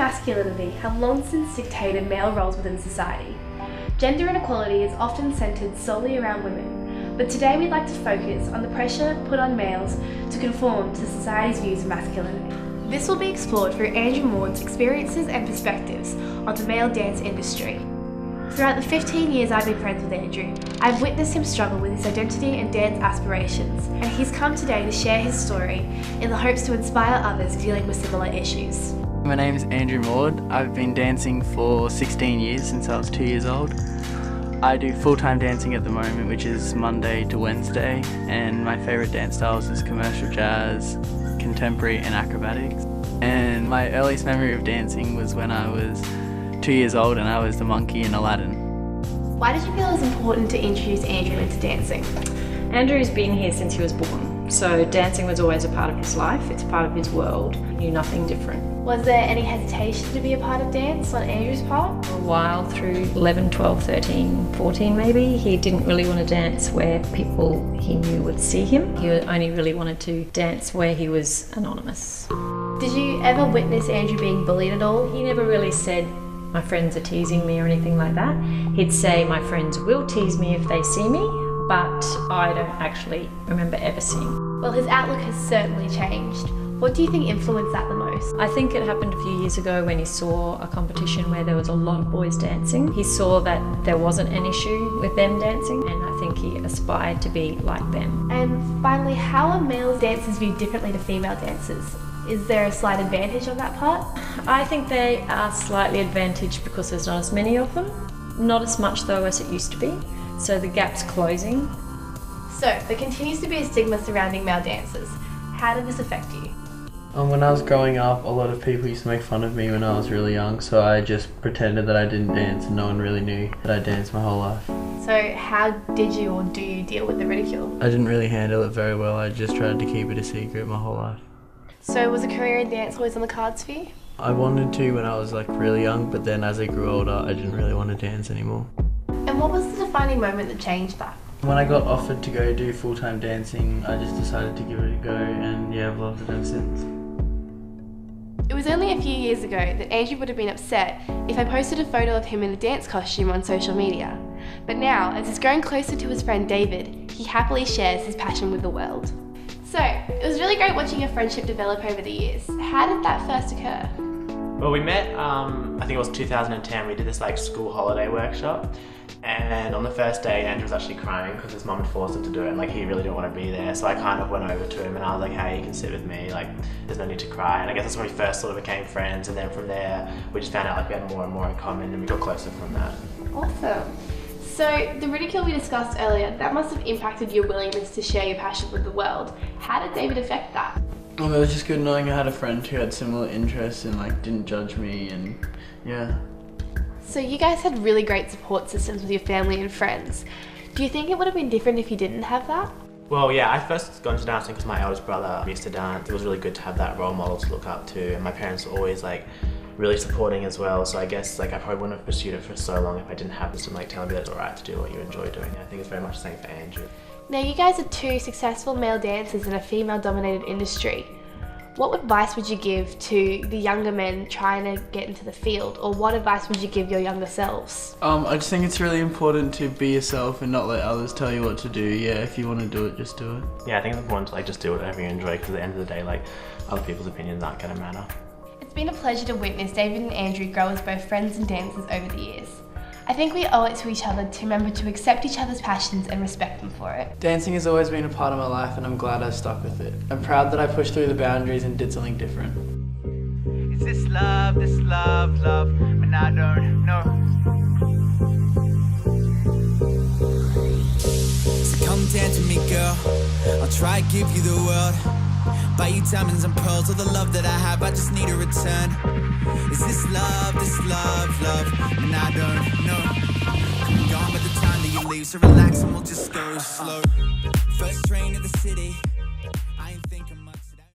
masculinity have long since dictated male roles within society. Gender inequality is often centred solely around women, but today we'd like to focus on the pressure put on males to conform to society's views of masculinity. This will be explored through Andrew Maude's experiences and perspectives on the male dance industry. Throughout the 15 years I've been friends with Andrew, I've witnessed him struggle with his identity and dance aspirations, and he's come today to share his story in the hopes to inspire others dealing with similar issues. My name is Andrew Maude. I've been dancing for 16 years since I was 2 years old. I do full-time dancing at the moment, which is Monday to Wednesday, and my favourite dance styles is commercial jazz, contemporary and acrobatics. And my earliest memory of dancing was when I was 2 years old and I was the monkey in Aladdin. Why did you feel it was important to introduce Andrew into dancing? Andrew's been here since he was born, so dancing was always a part of his life. It's part of his world. He knew nothing different. Was there any hesitation to be a part of dance on Andrew's part? For a while, through 11, 12, 13, 14 maybe, he didn't really want to dance where people he knew would see him. He only really wanted to dance where he was anonymous. Did you ever witness Andrew being bullied at all? He never really said, "My friends are teasing me" or anything like that. He'd say, "My friends will tease me if they see me," but I don't actually remember ever seeing. Well, his outlook has certainly changed. What do you think influenced that the most? I think it happened a few years ago when he saw a competition where there was a lot of boys dancing. He saw that there wasn't an issue with them dancing, and I think he aspired to be like them. And finally, how are male dancers viewed differently to female dancers? Is there a slight advantage on that part? I think they are slightly advantaged because there's not as many of them. Not as much though as it used to be, so the gap's closing. So, there continues to be a stigma surrounding male dancers. How did this affect you? When I was growing up, a lot of people used to make fun of me when I was really young, so I just pretended that I didn't dance and no one really knew that I danced my whole life. So how did you or do you deal with the ridicule? I didn't really handle it very well. I just tried to keep it a secret my whole life. So was a career in dance always on the cards for you? I wanted to when I was really young, but then as I grew older, I didn't really want to dance anymore. And what was the defining moment that changed that? When I got offered to go do full-time dancing, I just decided to give it a go, and yeah, I've loved it ever since. It was only a few years ago that Andrew would have been upset if I posted a photo of him in a dance costume on social media. But now, as he's growing closer to his friend David, he happily shares his passion with the world. So, it was really great watching your friendship develop over the years. How did that first occur? Well, we met, I think it was 2010, we did this school holiday workshop, and on the first day Andrew was actually crying because his mum had forced him to do it, and he really didn't want to be there, so I kind of went over to him and I was like, "Hey, you can sit with me, there's no need to cry." And I guess that's when we first sort of became friends, and then from there we just found out we had more and more in common, and we got closer from that. Awesome. So, the ridicule we discussed earlier, that must have impacted your willingness to share your passion with the world. How did David affect that? It was just good knowing I had a friend who had similar interests and didn't judge me, and yeah. So you guys had really great support systems with your family and friends. Do you think it would have been different if you didn't have that? Well, yeah, I first got into dancing because my eldest brother used to dance. It was really good to have that role model to look up to, and my parents were always really supporting as well, so I guess I probably wouldn't have pursued it for so long if I didn't have them telling me that it's alright to do what you enjoy doing. I think it's very much the same for Andrew. Now you guys are two successful male dancers in a female-dominated industry. What advice would you give to the younger men trying to get into the field, or what advice would you give your younger selves? I just think it's really important to be yourself and not let others tell you what to do. Yeah, if you want to do it, just do it. Yeah, I think it's important to just do whatever you enjoy, because at the end of the day, other people's opinions aren't going to matter. It's been a pleasure to witness David and Andrew grow as both friends and dancers over the years. I think we owe it to each other to remember to accept each other's passions and respect them for it. Dancing has always been a part of my life, and I'm glad I stuck with it. I'm proud that I pushed through the boundaries and did something different. Is this love, love, and I don't know. So come dance with me, girl. I'll try to give you the world. Buy you diamonds and pearls, all the love that I have, I just need a return. Is this love, and I don't know. I'm gone by the time that you leave, so relax and we'll just go slow. First train to the city.